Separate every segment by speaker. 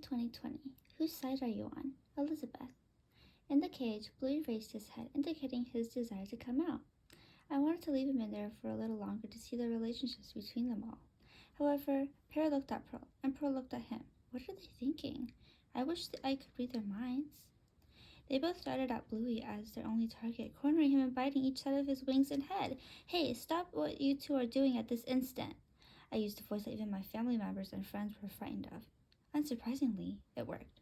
Speaker 1: 2020. Whose side are you on? Elizabeth. In the cage, Bluey raised his head, indicating his desire to come out. I wanted to leave him in there for a little longer to see the relationships between them all. However, Pear looked at Pearl, and Pearl looked at him. What are they thinking? I wish I could read their minds. They both darted at Bluey as their only target, cornering him and biting each side of his wings and head. Hey, stop what you two are doing at this instant. I used a voice that even my family members and friends were frightened of. Unsurprisingly, it worked.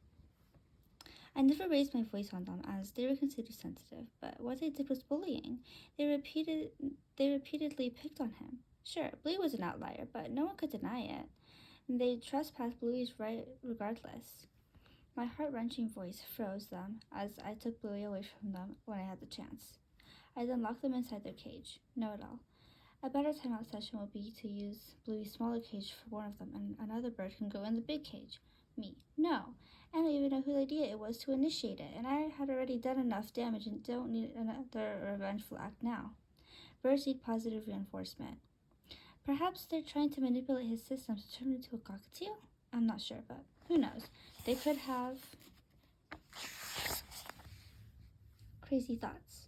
Speaker 1: I never raised my voice on them as they were considered sensitive, but what they did was bullying. They repeatedly picked on him. Sure, Bluey was an outlier, but no one could deny it. And they trespassed Bluey's right regardless. My heart-wrenching voice froze them as I took Bluey away from them when I had the chance. I then locked them inside their cage. Know it all. A better timeout session would be to use Bluey's smaller cage for one of them, and another bird can go in the big cage. Me. No. I don't even know whose idea it was to initiate it, and I had already done enough damage and don't need another revengeful act now. Birds need positive reinforcement. Perhaps they're trying to manipulate his system to turn him into a cockatiel? I'm not sure, but who knows? They could have crazy thoughts.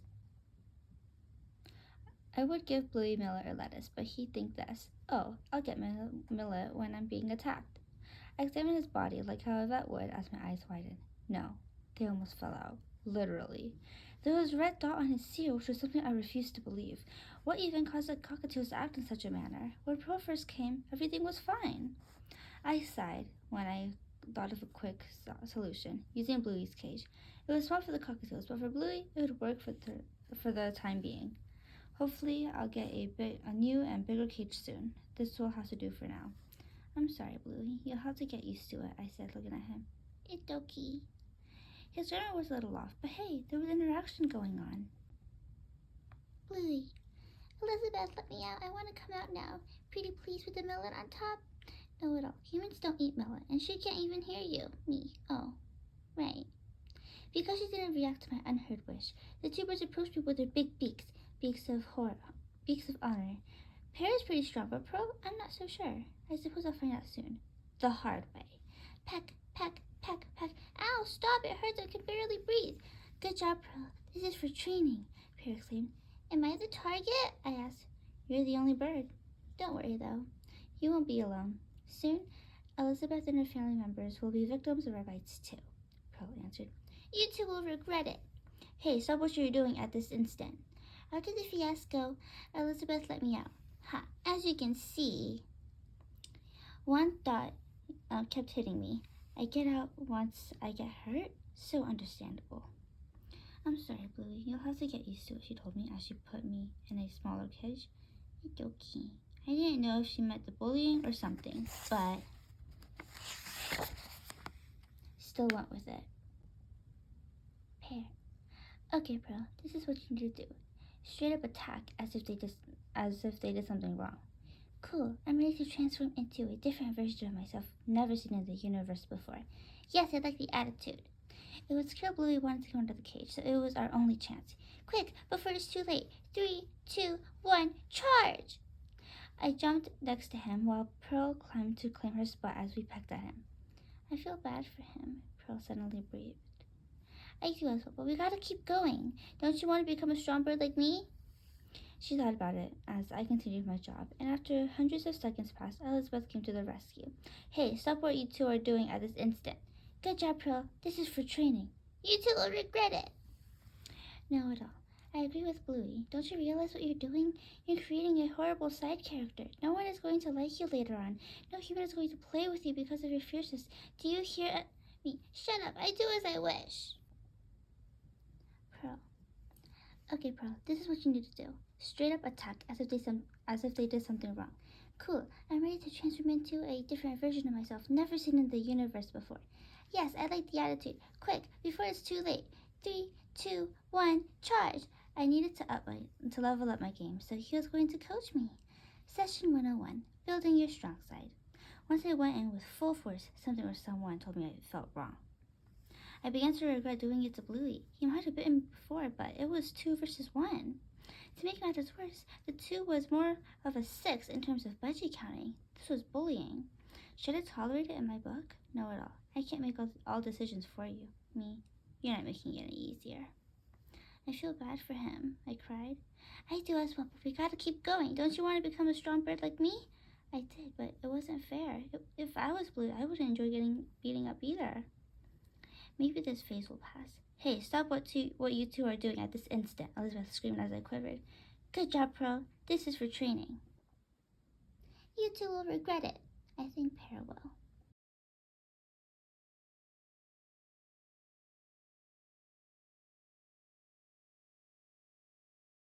Speaker 1: I would give Bluey Millet or lettuce, but he'd think this. Oh, I'll get Millet when I'm being attacked. I examined his body like how a vet would as my eyes widened. No, they almost fell out. Literally. There was a red dot on his seal, which was something I refused to believe. What even caused the cockatoos to act in such a manner? When Pearl first came, everything was fine. I sighed when I thought of a quick solution, using Bluey's cage. It was small for the cockatoos, but for Bluey, it would work for the time being. Hopefully, I'll get a new and bigger cage soon. This will have to do for now. I'm sorry, Bluey. You'll have to get used to it, I said, looking at him. It's okay. His grammar was a little off, but hey, there was interaction going on. Bluey. Elizabeth, let me out. I want to come out now. Pretty please with the millet on top. No at all. Humans don't eat millet, and she can't even hear you. Me. Oh. Right. Because she didn't react to my unheard wish, the two birds approached me with their big beaks. Beaks of honor. Pear is pretty strong, but Pearl, I'm not so sure. I suppose I'll find out soon. The hard way. Peck, peck, peck, peck. Ow, stop, it hurts, I can barely breathe. Good job, Pearl. This is for training, Pear exclaimed. Am I the target? I asked. You're the only bird. Don't worry, though. You won't be alone. Soon, Elizabeth and her family members will be victims of our bites, too, Pearl answered. You two will regret it. Hey, stop what you're doing at this instant. After the fiasco, Elizabeth let me out. Ha! As you can see, one thought kept hitting me. I get out once I get hurt? So understandable. I'm sorry, Bluey. You'll have to get used to it, she told me as she put me in a smaller cage. It's okay. I didn't know if she meant the bullying or something, but still went with it. Pear. Okay, Pearl, this is what you need to do. Straight up attack as if they did something wrong. Cool, I'm ready to transform into a different version of myself never seen in the universe before. Yes, I like the attitude. It was clear Bluey wanted to go into the cage, so it was our only chance. Quick, before it's too late. 3, 2, 1, charge! I jumped next to him while Pearl climbed to claim her spot as we pecked at him. I feel bad for him, Pearl suddenly breathed. I do as well, but we gotta keep going. Don't you want to become a strong bird like me? She thought about it as I continued my job, and after hundreds of seconds passed, Elizabeth came to the rescue. Hey, stop what you two are doing at this instant. Good job, Pearl. This is for training. You two will regret it. No at all. I agree with Bluey. Don't you realize what you're doing? You're creating a horrible side character. No one is going to like you later on. No human is going to play with you because of your fierceness. Do you hear me? Shut up. I do as I wish. Pearl. Okay, Pearl, this is what you need to do. Straight up attack as if they did something wrong. Cool, I'm ready to transform into a different version of myself never seen in the universe before. Yes, I like the attitude. Quick, before it's too late. 3, 2, 1, charge! I needed to level up my game, so he was going to coach me. Session 101, building your strong side. Once I went in with full force, something or someone told me I felt wrong. I began to regret doing it to Bluey. He might have bitten me before, but it was 2 versus 1. To make matters worse, the 2 was more of a 6 in terms of budget counting. This was bullying. Should I tolerate it in my book? No at all. I can't make all decisions for you. Me. You're not making it any easier. I feel bad for him, I cried. I do as well, but we gotta keep going. Don't you want to become a strong bird like me? I did, but it wasn't fair. If I was blue, I wouldn't enjoy getting beaten up either. Maybe this phase will pass. Hey, stop what you two are doing at this instant, Elizabeth screamed as I quivered. Good job, Pearl. This is for training. You two will regret it. I think Pear will.